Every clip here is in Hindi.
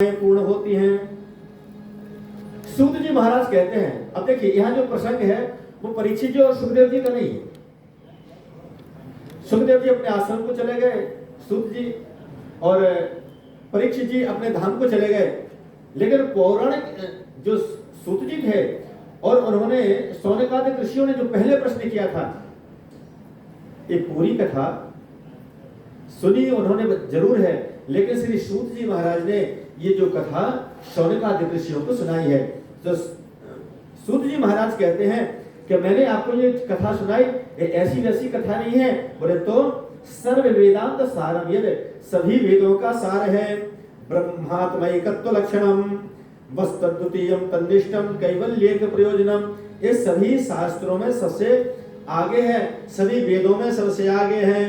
पूर्ण होती हैं। सूत जी महाराज कहते हैं, अब देखिए यहाँ जो प्रसंग है वो परीक्षित जी और सुखदेव जी का नहीं है। सुखदेव जी अपने आश्रम को चले गए, सूत जी और परीक्षित जी अपने धाम को चले गए। लेकिन पौराणिक जो सूत जी थे और उन्होंने शौनकादि ऋषियों ने जो पहले प्रश्न किया था, ये पूरी कथा सुनी उन्होंने जरूर है, लेकिन श्री सूत जी महाराज ने ये जो कथा शौनकादि ऋषियों को सुनाई है। तो सूत जी महाराज कहते हैं कि मैंने आपको ये कथा सुनाई, ये ऐसी वैसी कथा नहीं है, बोले तो सर्व वेदांत सारम, ये सभी वेदों का सार है। ब्रह्मात्मैकत्व लक्षणम वस्तद्वितीयम तन्निष्ठम कैवल्येक प्रयोजनम, ये सभी शास्त्रों में सबसे आगे है, सभी वेदों में सबसे आगे है।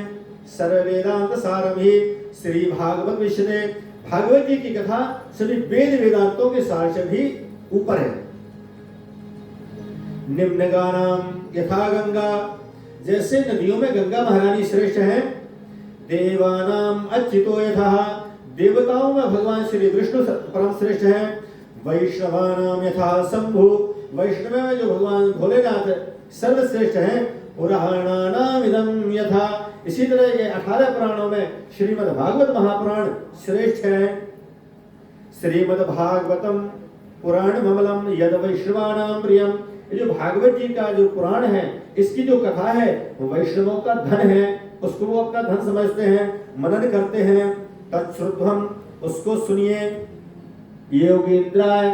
सर्व वेदांत सारम ही श्री भागवत विषय, भागवत जी की कथा सभी वेद वेदांतों के सार से भी ऊपर है। निम्न गानाम यथा गंगा, जैसे नदियों में गंगा महारानी श्रेष्ठ है। देवानाम अच्युतो यथा, देवताओं में भगवान श्री विष्णु परम श्रेष्ठ है। वैष्णवानाम यथा शंभु, वैष्णव में जो भगवान भोलेनाथ सर्वश्रेष्ठ है। पुराणानाम इदम यथा, इसी तरह ये 18 पुराणों में श्रीमद् भागवत महापुराण श्रेष्ठ है। श्रीमद् भागवतम पुराण ममलम यद वैष्णवानाम प्रियम, ये जो भागवत जी का जो पुराण है, इसकी जो कथा है वो वैष्णवों का धन है, उसको वो अपना धन समझते हैं, मनन करते हैं। तत्श्रुत्वम, उसको सुनिए। योगींद्राय,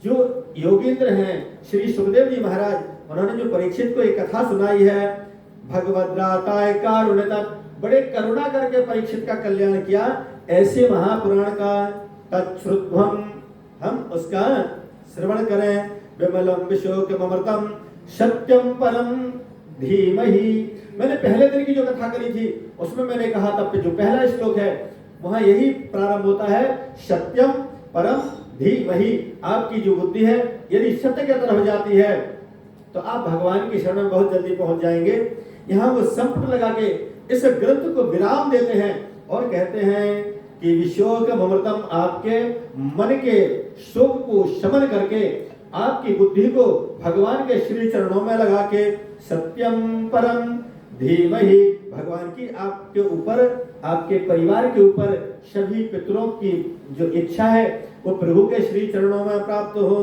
जो योगींद्र हैं श्री सुखदेव जी महाराज, उन्होंने जो परीक्षित को एक कथा सुनाई है। भगवद्राताय कारुण्यता, बड़े करुणा करके परीक्षित का कल्याण किया, ऐसे महापुराण का तत्श्रुत्वम, हम उसका श्रवण करें। विमलम विशोकमृतम सत्यम परम धीमहि, मैंने पहले दिन की जो कथा करी थी उसमें मैंने कहा था जो पहला श्लोक है वहां यही प्रारंभ होता है, सत्यम परम धीमहि। आपकी जो बुद्धि है यदि सत्य की तरफ जाती है तो आप भगवान की शरण में बहुत जल्दी पहुंच जाएंगे। यहाँ वो संपुट लगा के इस ग्रंथ को विराम देते हैं और कहते हैं कि विशोक अमृतम, आपके मन के शोक को शमन करके आपकी बुद्धि को भगवान के श्री चरणों में लगा के सत्यम परम धीमहि, भगवान की आपके ऊपर, आपके परिवार के ऊपर सभी पितरों की जो इच्छा है वो प्रभु के श्री चरणों में प्राप्त हो।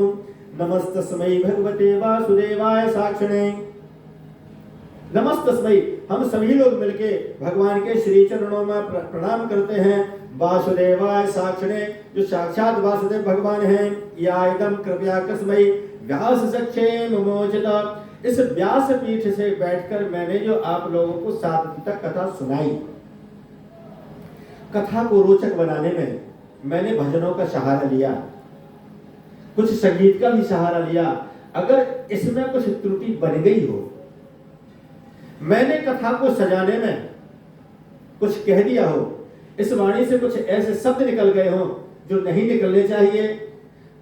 नमस्तस्मै भगवते वासुदेवाय साक्षिणे, नमस्तस्मै, हम सभी लोग मिलके भगवान के श्री चरणों में प्रणाम करते हैं। वासुदेवाय साक्षिणे, जो साक्षात वासुदेव भगवान हैं। या इदम कृपया कस्मै व्यास सक्षे मुमोचिता, इस व्यास पीठ से बैठकर मैंने जो आप लोगों को 7 दिन तक कथा सुनाई। कथा को रोचक बनाने में मैंने भजनों का सहारा लिया, कुछ संगीत का भी सहारा लिया। अगर इसमें कुछ त्रुटि बन गई हो, मैंने कथा को सजाने में कुछ कह दिया हो, इस वाणी से कुछ ऐसे शब्द निकल गए हो जो नहीं निकलने चाहिए,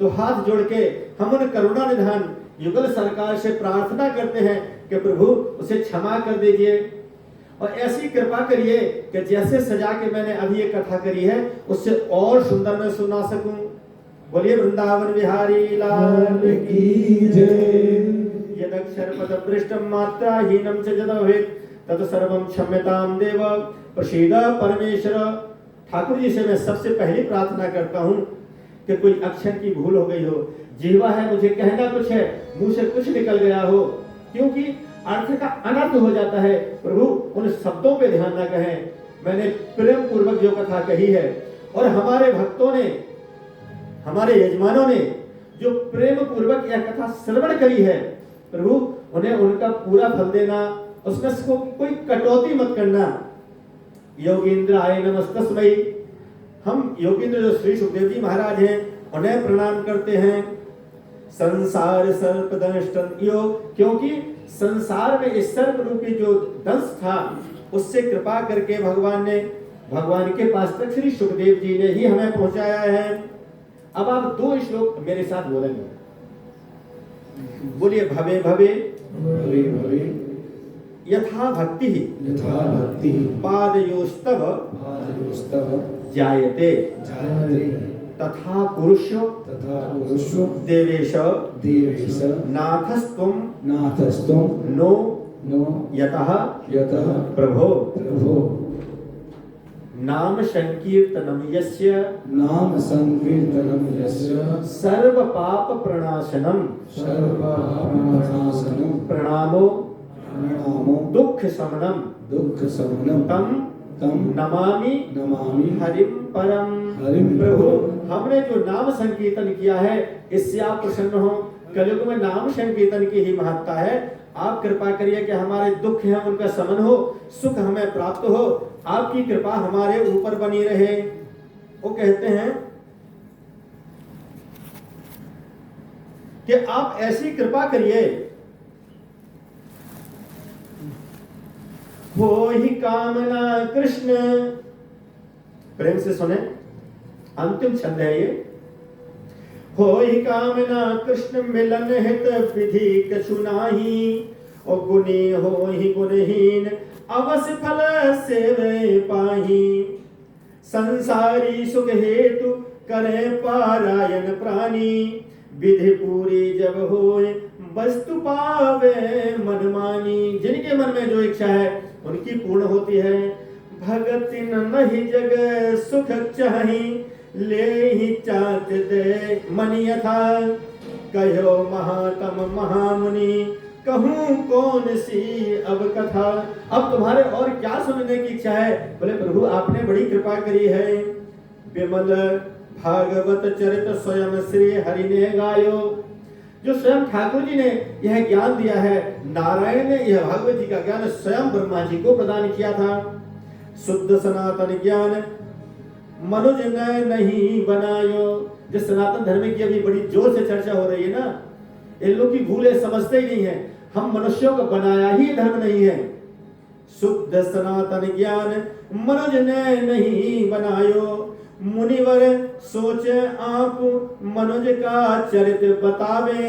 तो हाथ जोड़ के हम उन करुणा निधान युगल सरकार से प्रार्थना करते हैं कि प्रभु उसे क्षमा कर दीजिए और ऐसी कृपा करिए कि जैसे सजा के मैंने अभी ये कथा करी है उससे और सुंदर मैं सुना सकूं। बोलिए वृंदावन बिहारी लाल की जय। यदक्षर पद पृष्ठम मात्रा हीनम च जदभेत् तत् सर्वं क्षम्यतां देव प्रसीद परमेश्वर। ठाकुर जी से मैं सबसे पहली प्रार्थना करता हूं कि कोई अक्षर की भूल हो गई हो, जीवा है, मुझे कहना कुछ है, मुंह से कुछ निकल गया हो, क्योंकि अर्थ का अनर्थ हो जाता है। प्रभु उन शब्दों पे ध्यान न कहें। मैंने प्रेम पूर्वक जो कथा कही है और हमारे भक्तों ने, हमारे यजमानों ने जो प्रेम पूर्वक यह कथा श्रवण करी है, प्रभु उन्हें उनका पूरा फल देना, उसमें कोई कटौती मत करना। योगींद्र आय नमस्तस्मै, हम योगींद्र जो श्री सुखदेव जी महाराज हैं उन्हें प्रणाम करते हैं। संसार सर्प दंष्टन योग, क्योंकि संसार में इस सर्प रूपी जो दंश था उससे कृपा करके भगवान के पास तक श्री सुखदेव जी ने ही हमें पहुंचाया है। अब आप 2 श्लोक मेरे साथ बोलेंगे। बोलिए भवे भवे भवे भवे यथा भक्ति पादयोस्तव जायते। तथा पुरुषो तथा पुरुषो देवेश देवेश नाथस्तुम नाथस्तुम नो नो यतः यतः प्रभो प्रभो नाम संकीर्तनम यस्य नाम संकीर्तनम यस्य सर्व पाप प्रणाशनम सर्वपापनाशनम प्रणामो प्रणामो दुख शमनम दुख शमनम तम तम नमामि नमामि हरिम परम। हरिम प्रभु हमने जो नाम संकीर्तन किया है इससे आप प्रसन्न हो। कलयुग में नाम संकीर्तन की ही महत्ता है। आप कृपा करिए कि हमारे दुख हैं उनका शमन हो, सुख हमें प्राप्त हो, आपकी कृपा हमारे ऊपर बनी रहे। वो कहते हैं कि आप ऐसी कृपा करिए, हो ही कामना कृष्ण, प्रेम से सुने, अंतिम छंद है ये। हो ही कामना कृष्ण मिलन हित विधि कछु नाही, और गुणी हो ही गुणहीन अवश्य फल सेवे पाही। संसारी सुख हेतु करे पारायण प्राणी, विधि पूरी जब होए वस्तु पावे मन मानी। जिनके मन में जो इच्छा है उनकी पूर्ण होती है। भगति नहीं जग सुख चाही, ले ही चात दे मन यथा। कहो महातम महामुनि, कहूं कौन सी अब कथा। अब तुम्हारे और क्या सुनने की इच्छा है? बोले प्रभु आपने बड़ी कृपा करी है। विमल भागवत चरित स्वयं श्री हरि ने गायो। जो स्वयं ठाकुर जी ने यह ज्ञान दिया है, नारायण ने यह भागवत जी का ज्ञान स्वयं ब्रह्मा जी को प्रदान किया था। शुद्ध सनातन ज्ञान मनुज ने नहीं बनायो। जिस सनातन धर्म की अभी बड़ी जोर से चर्चा हो रही है ना, इन लोग की भूले समझते ही नहीं है। हम मनुष्यों को बनाया ही धर्म नहीं है। शुद्ध सनातन ज्ञान मनुज ने नहीं बनायो, मुनिवर सोचे आप मनुज का चरित बतावे।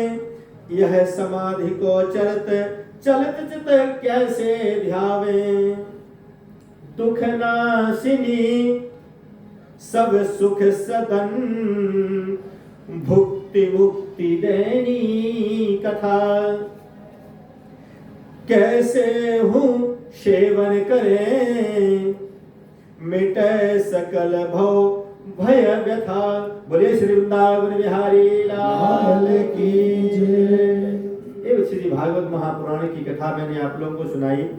यह समाधि को चरित चलित चित कैसे ध्यावे। दुख नाशिनी सब सुख सदन, भुक्ति मुक्ति देनी कथा। कैसे हूँ सेवन करे, मिटे सकल भव भय व्यथा। बोलिए श्री वृंदावन बिहारी लाल की जय। ये श्री भागवत महापुराण की कथा मैंने आप लोगों को सुनाई।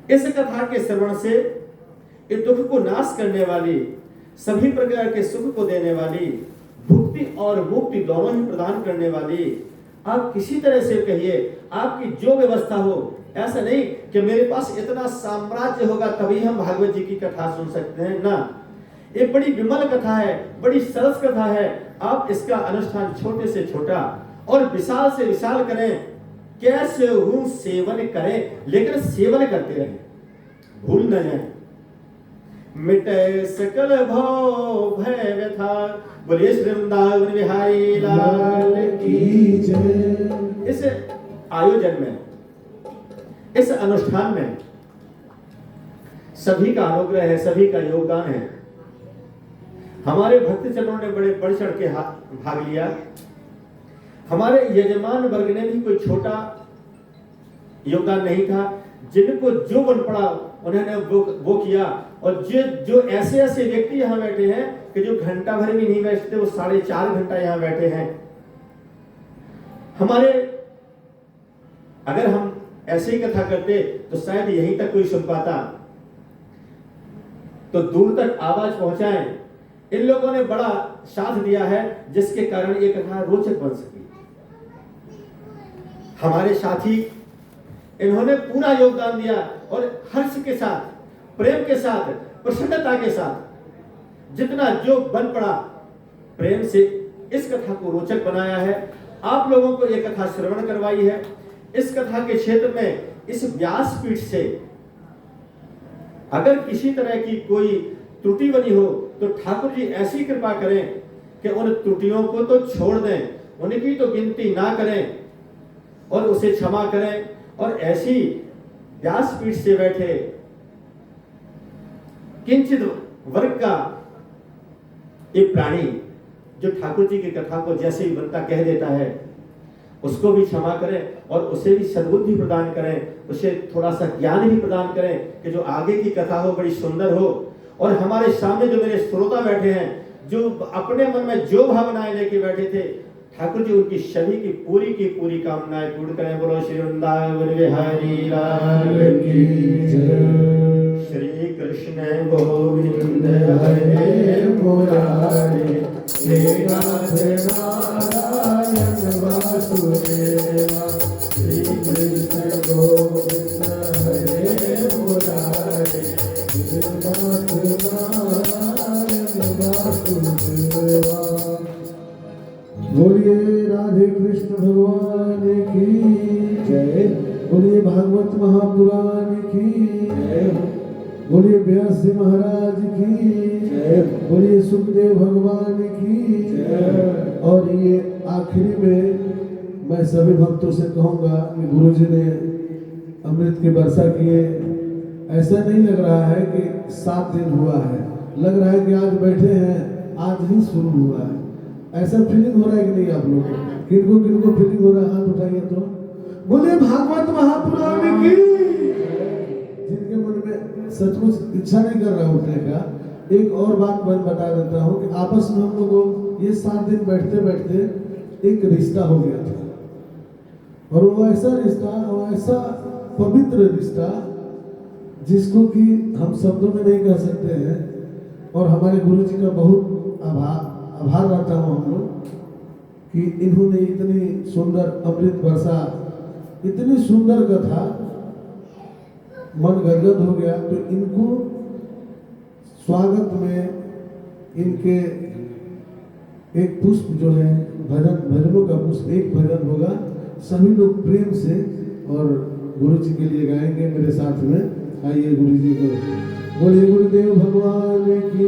इस कथा के श्रवण से ये दुख को नाश करने वाली, सभी प्रकार के सुख को देने वाली, भुक्ति और मुक्ति दोनों ही प्रदान करने वाली, आप किसी तरह से कहिए आपकी जो व्यवस्था हो, ऐसा नहीं कि मेरे पास इतना साम्राज्य होगा तभी हम भागवत जी की कथा सुन सकते हैं ना। ये बड़ी विमल कथा है, बड़ी सरस कथा है। आप इसका अनुष्ठान छोटे से छोटा और विशाल से विशाल करें। कैसे हूं सेवन करें, लेकिन सेवन करते रहें, भूल न जाए। मिटे सकल भव भय व्यथा। बोलिए श्री वृंदावन बिहारी लाल की जय। इस आयोजन में, इस अनुष्ठान में सभी का अनुग्रह है, सभी का योगदान है। हमारे भक्तजनों ने बड़े बढ़ चढ़ के भाग लिया। हमारे यजमान वर्ग ने भी कोई छोटा योगदान नहीं था। जिनको जो बन पड़ा उन्होंने वो किया। और जो ऐसे ऐसे व्यक्ति यहाँ बैठे हैं कि जो घंटा भर भी नहीं बैठते, वो 4.5 घंटा यहाँ बैठे हैं। हमारे अगर हम ऐसे ही कथा करते तो शायद यहीं तक कोई सुन पाता, तो दूर तक आवाज पहुंचाएं। इन लोगों ने बड़ा साथ दिया है, जिसके कारण ये कथा रोचक बन सकी। हमारे साथी इन्होंने पूरा योगदान दिया और हर्ष के साथ, प्रेम के साथ, प्रसन्नता के साथ जितना जो बन पड़ा, प्रेम से इस कथा को रोचक बनाया है। आप लोगों को यह कथा श्रवण करवाई है। इस कथा के क्षेत्र में, इस व्यासपीठ से अगर किसी तरह की कोई त्रुटि बनी हो तो ठाकुर जी ऐसी कृपा करें कि उन त्रुटियों को तो छोड़ दें, उनकी तो गिनती ना करें और उसे क्षमा करें। और ऐसी व्यासपीठ से बैठे किंचित वर्ग का ये प्राणी जो ठाकुर जी की कथा को जैसे ही बनता कह देता है, उसको भी क्षमा करें और उसे भी सद्बुद्धि प्रदान करें, उसे थोड़ा सा ज्ञान भी प्रदान करें कि जो आगे की कथा हो बड़ी सुंदर हो। और हमारे सामने जो मेरे श्रोता बैठे हैं, जो अपने मन में जो भावनाएं लेके बैठे थे, ठाकुर जी उनकी सभी की पूरी कामनाएं पूर्ण करें। बोलो श्री वृंदावन बिहारी लाल की जय। श्री कृष्ण गोविंद हरे मुरारी, श्रीनाथ नारायण वासुदेवा, श्री कृष्ण गोविंद हरे मुरारी, श्रीनाथ नारायण वासुदेवा। बोलिए राधे कृष्ण भगवान की जय। बोलिए भागवत महापुराण की जय। बोलिए व्यास जी महाराज की जय। बोलिए सुखदेव भगवान की जय। और ये आखिरी में मैं सभी भक्तों से कहूँगा कि गुरु जी ने अमृत की वर्षा किए। ऐसा नहीं लग रहा है कि 7 दिन हुआ है, लग रहा है कि आज बैठे हैं, आज ही शुरू हुआ है। ऐसा फीलिंग हो रहा है कि नहीं आप लोगों को? किनको किनको फीलिंग हो रहा है, हाथ उठाइए तो। बोलिए भागवत महापुराण की। जिनके मन में सचमुच इच्छा नहीं कर रहा उठने का, एक और बात मैं बता देता हूँ कि आपस में हम लोगों ये 7 दिन बैठते बैठते एक रिश्ता हो गया था, और वो ऐसा रिश्ता, वो ऐसा पवित्र रिश्ता जिसको कि हम शब्दों में नहीं कह सकते हैं। और हमारे गुरु जी का बहुत आभार रहता हूँ हम लोग कि इन्होंने इतनी सुंदर अमृत वर्षा, इतनी सुंदर कथा, मन गदगद हो गया। तो इनको स्वागत में इनके एक पुष्प जो है, भजनों का पुष्प, एक भजन होगा, सभी लोग प्रेम से और गुरु जी के लिए गाएंगे मेरे साथ में। आइए गुरु जी को बोलिए गुरुदेव भगवान की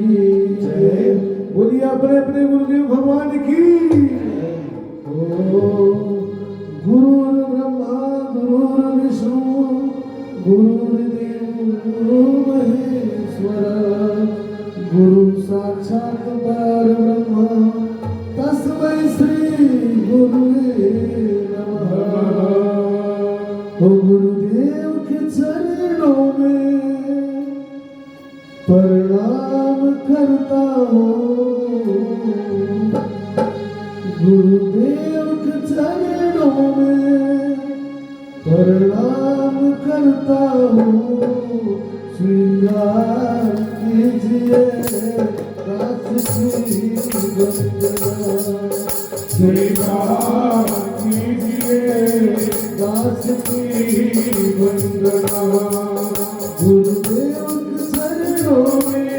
जय। बोलिए अपने अपने गुरुदेव भगवान की। गुरु ब्रह्मा गुरु विष्णु गुरुदेव गुरु महेश्वर, गुरु साक्षात परब्रह्म तस्मै श्री गुरुवे नमः। ओ गुरुदेव के चरणों में प्रणाम करता हूँ, गुरुदेव के चरणों में प्रणाम करता हूँ। स्वीकार कीजिए दास की वंदना, स्वीकार कीजिए दास की वंदना। गुरुदेव के चरणों में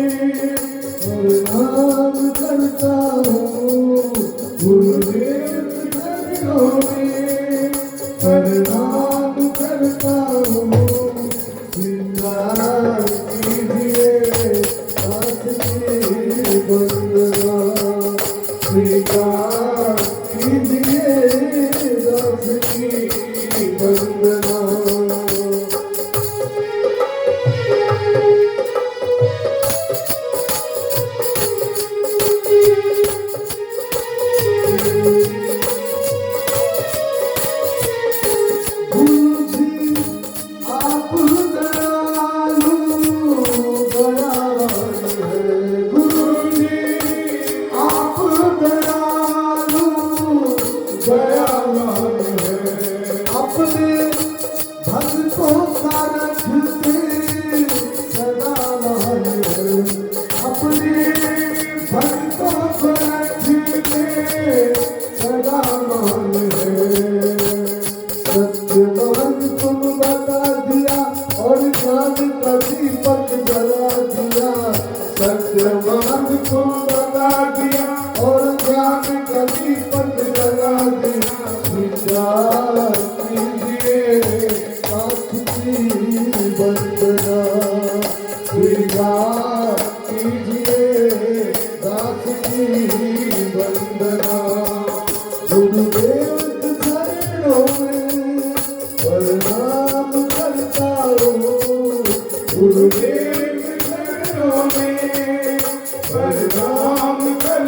प्रणाम करता हूँ, गुरुदेव के चरणों में प्रणाम करता हूँ। स्वीकार कीजिए दास की वंदना, स्वीकार कीजिए दास की वंदना। गुरुदेव चरणों में प्रणाम कर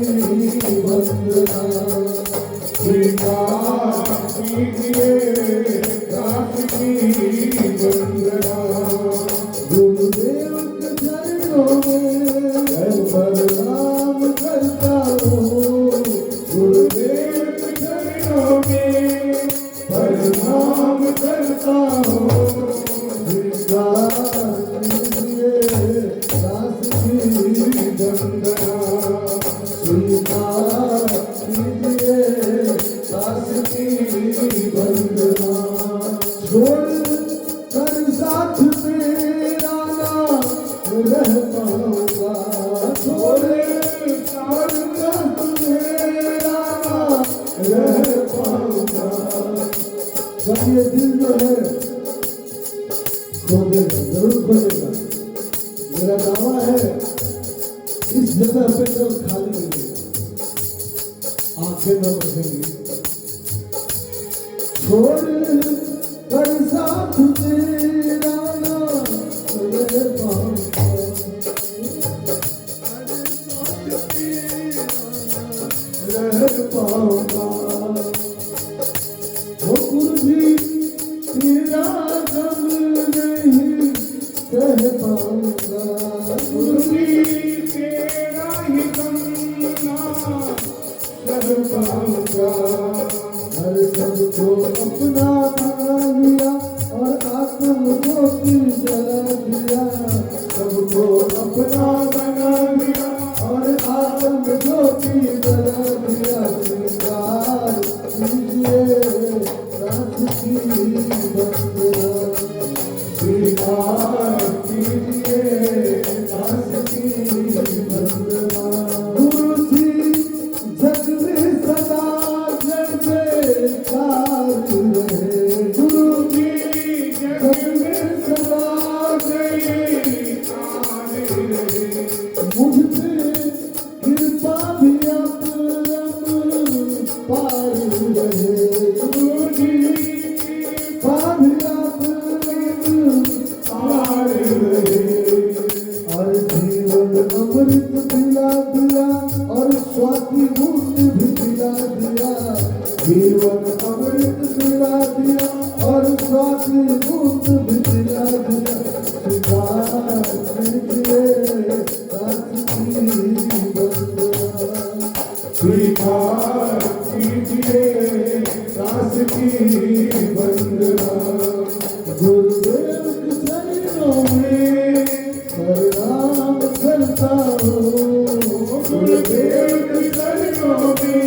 वंदना स्वीकार कीजिए दास की वंदना गुरुदेव के चरणों में प्रणाम करता हूँ गुरुदेव के चरणों में प्रणाम करता हूँ स्वीकार कीजिए दास की वंदना स्वीकार कीजिए दास की वंदना छोड़ कर साथ मेरा ना रह पाऊंगा छोड़ कर साथ मेरा ना रह पाऊंगा जब ये दिल जो है खोदेगा जरूर खोदेगा मेरा दावा है इस जगह पे तो खाली मिलेगा आंखें न बंधेंगी छोड़ कर साथ तेरा ना रह पाऊंगा रह पाऊंगा वो कुर्सी तेरा गम नहीं कह पाऊंगा कुर्सी तेरा ही गम ना कह पाऊंगा हर सबको अपना बना लिया और आत्म को फिर जला दिया सबको अपना बना लिया और आत्म को फिर जला दिया स्वीकार कीजिए दास की वंदना स्वीकार कीजिए दास की वंदना गुरु जी जग में सदा जयकार रहे गुरु जी जग में सदा जयकार रहे मुझ पे कृपा भी अपरम पार रहे गुरु जी कृपा भी अपरम पार रहे और जीवन अमृत पिला दिया और स्वाति बूंद भी पिला दिया जीवन अमृत पिला दिया और स्वाति बूंद भी पिला दिया स्वीकार कीजिए दास की वंदना स्वीकार कीजिए दास की वंदना गुरुदेव के चरणों में प्रणाम करता हूँ गुरुदेव के चरणों में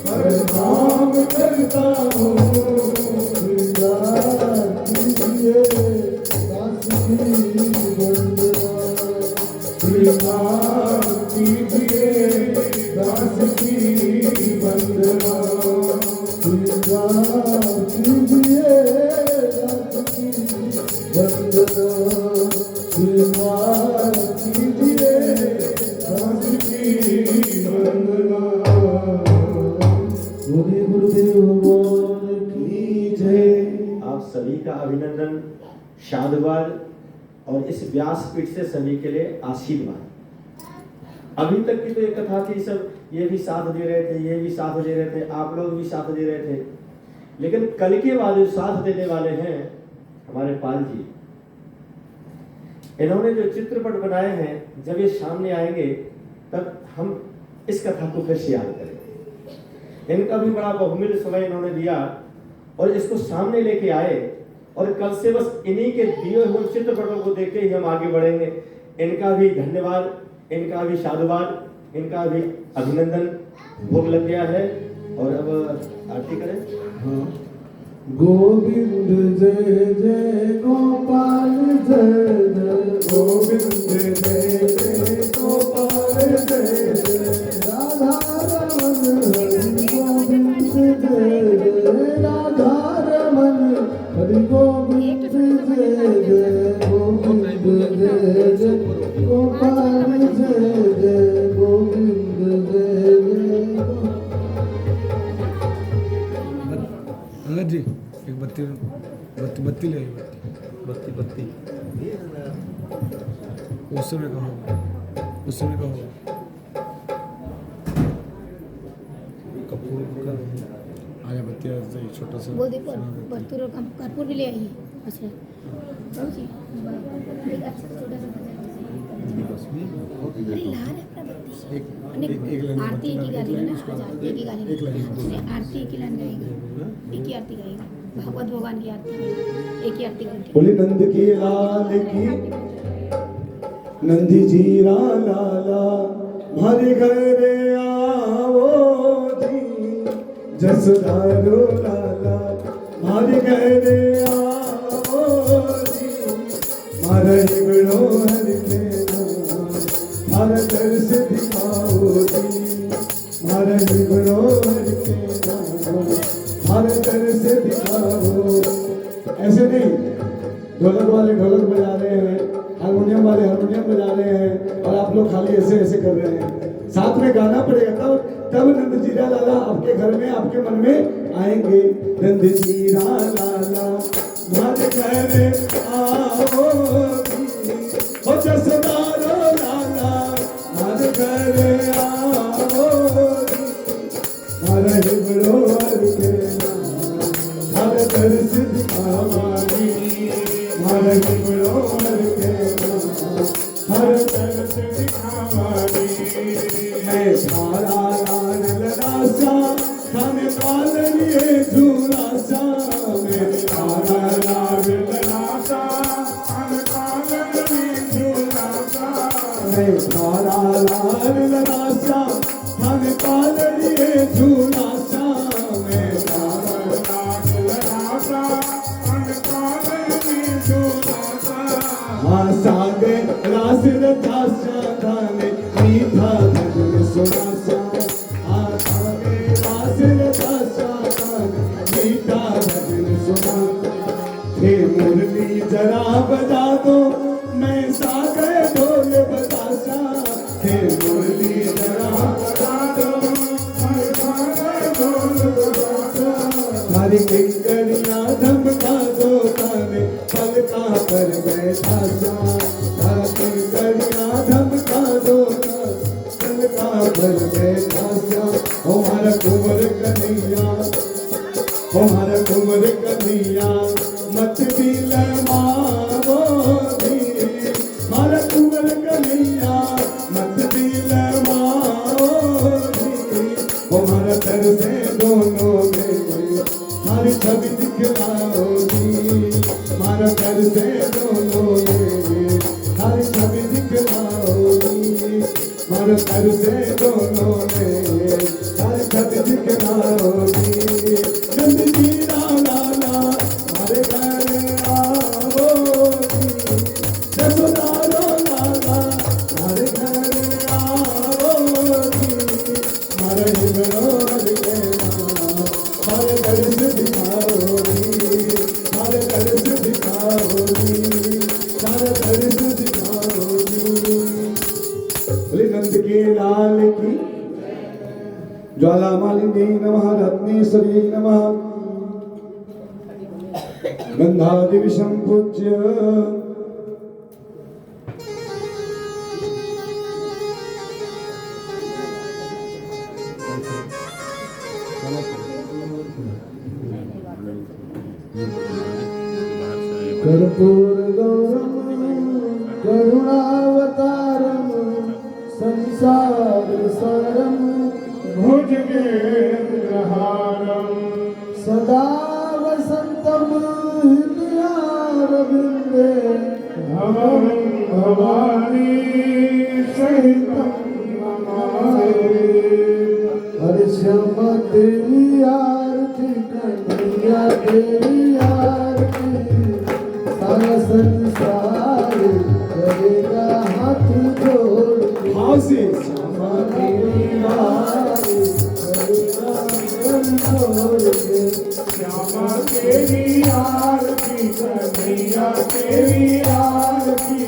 प्रणाम करता हूँ स्वीकार कीजिए दास की वंदना स्वीकार कीजिए दास की वंदना स्वीकार कीजिए दास की वंदना स्वीकार कीजिए दास की वंदना बोलिए गुरुदेव भगवान की जय। आप सभी का अभिनंदन, साधुवाद और इस व्यासपीठ से सभी के लिए आशीर्वाद। अभी तक की तो एक कथा थी, सब ये भी साथ दे रहे थे, ये भी साथ दे रहे थे, आप लोग भी साथ दे रहे थे, लेकिन कल के बाद जो साथ देने वाले हैं हमारे पाल जी, इन्होंने जो चित्रपट बनाए हैं, जब ये सामने आएंगे तब हम इस कथा को फिर से याद करेंगे। इनका भी बड़ा बहुमूल्य समय इन्होंने दिया और इसको सामने लेके आए, और कल से बस इन्हीं के दिए हुए चित्रपटों को देख के ही हम आगे बढ़ेंगे। इनका भी धन्यवाद, इनका भी साधुवाद, इनका भी अभिनंदन। भोग लग गया है और अब आरती करें। हाँ। गोविंद जय जय गोपाल जय जय गोविंद जय जय गोपाल जय जय राधा रमन हरि गोविंद जय जय राधा रमन हरि गोविंद जय जय गोविंद जय जय गोपाल जय जय गोविंद जय जय। अंगद जी एक बत्ती ले आइए। बत्ती उस समय का होगा। आया बत्तियाँ छोटा सा वो देखो बर्तूर और कर्पूर भी ले आइए। अच्छा कौन सी एक अच्छा छोटा सा अरे ला रहे अपना बत्ती आरती एक ही गाली है ना। आज आरती एक ही गाली आरती एक ही लाइन गाएगा एक ही आरती गाएगा भगवत भगवान की आरती गाएगा एक ही आरती गाएगा। बोले नंद की लाल की नंदी जी लाला हमारे घर आओ जी जसदारो लाला हमारे घर आओ जी मारा हिबड़ो हर के मारा दर्श दिखाओ जी मारा हिबड़ो हर के मारा दर्श दिखाओ। ऐसे नहीं, ढोलक वाले ढोलक बजा रहे हैं, हारमोनियम वाले हारमोनियम बजा रहे हैं और आप लोग खाली ऐसे ऐसे कर रहे हैं। साथ में गाना पड़ेगा तब नंद जीरा लाला आपके घर में आपके मन में आएंगे। नंद जीरा लाला हमारे घर आओ ओ जसदारो लाला हमारे घर आओ हमारा हिबड़ो हर के हर दर्श दिखावानी हर हिबड़ो हर के हर दर्श दिखावानी। मैं सारा लाल लदासा थाने पाल लिए झूला सा मैं सारा लाल लदासा थाने पाल लिए झूला सा मैं सारा लाल लदासा थाने पाल लिए झूला सा मैं सारा लाल लदासा थाने पाल लिए झूला सा। हाँ सागे रास रथासा थाने मीठा भजन सुना सा हाँ सागे रास रथासा थाने मीठा भजन सुना। हे मुरली जरा बजा दो मैं सागे ढोल बतासा हे मुरली जरा बजा दो मैं सागे ढोल बतासा। हरी किंकरियाँ धमका दो ताने पलका पर बैठा सा हरी किंकरियाँ धमका दो पलका पर बैठा सा। हमारा कुंवर कन्हैया हमारा कुंवर कन्हैया मत दिल मावो भी हमारा कुंवर कन्हैया मत दिल मावो भी हमारा तर से दोनों में हमारी छवि दिखलाओ जी हमारा तर से दोनों में हमारी छवि दिखलाओ जी हमारा तर से दोनों में हमारी छवि दिखलाओ जी। नंद जी लाला हमारे घर आओ जी जसदारो लाला हमारे घर आओ जी हमारे हिबड़ो हर के हमारे दर्श दिखाओ जी हमारे दर्श दिखाओ जी हमारे दर्श दिखाओ जी। बोले नंद के लाल की ज्वाला मालिनी नमः रत्नेश्वरी नमः गंधादि विषम पूज्य कर्पूर गौरम करुणावतारम संसार सारम भुजगेन्द्रहारम सदा वसंतम हृदयारविंदे भवं भवानी सहितं नमामि। हरि श्यामा तेरी आरती कन्हैया तेरी आरती सारा संसार करेगा हाथ जोड़ श्यामा तेरी आरती करेगा हाथ जोड़ श्यामा तेरी आरती कन्हैया तेरी आरती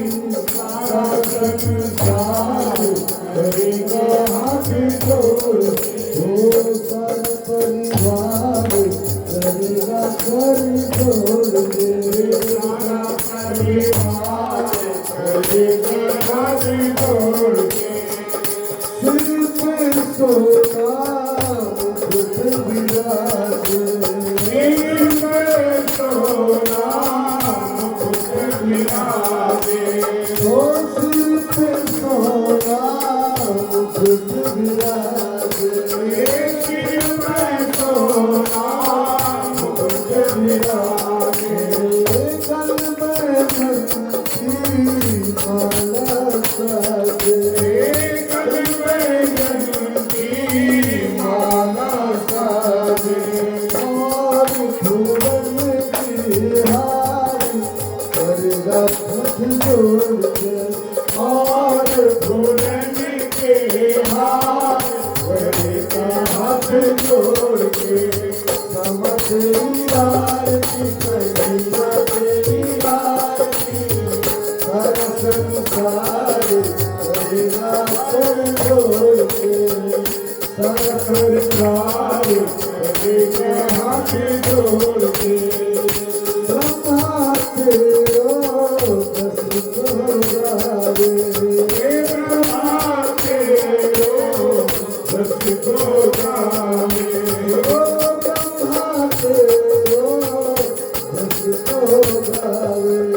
सारा संसार करेगा हाथ जोड़ ओ सब परिवार करेगा कर जोड़ सारा परिवार करेगा हाथ जोड़ सिर पे सोना मुकुट विराजे सिर पर सोना मुकुट विराजे गल में बंसी माला साजे गल में बंसी माला साजे और फूलन की हारी करेगा हाथ जोड़ के और फूलन के हाथ करेगा हाथ जोड़ के समझ आरती कहिया तेरी आरती हर संसार करेगा कर जोड़ के सर संसार करेगा हाथ जोड़ के ब्रह्मा तेरो दस गुहारे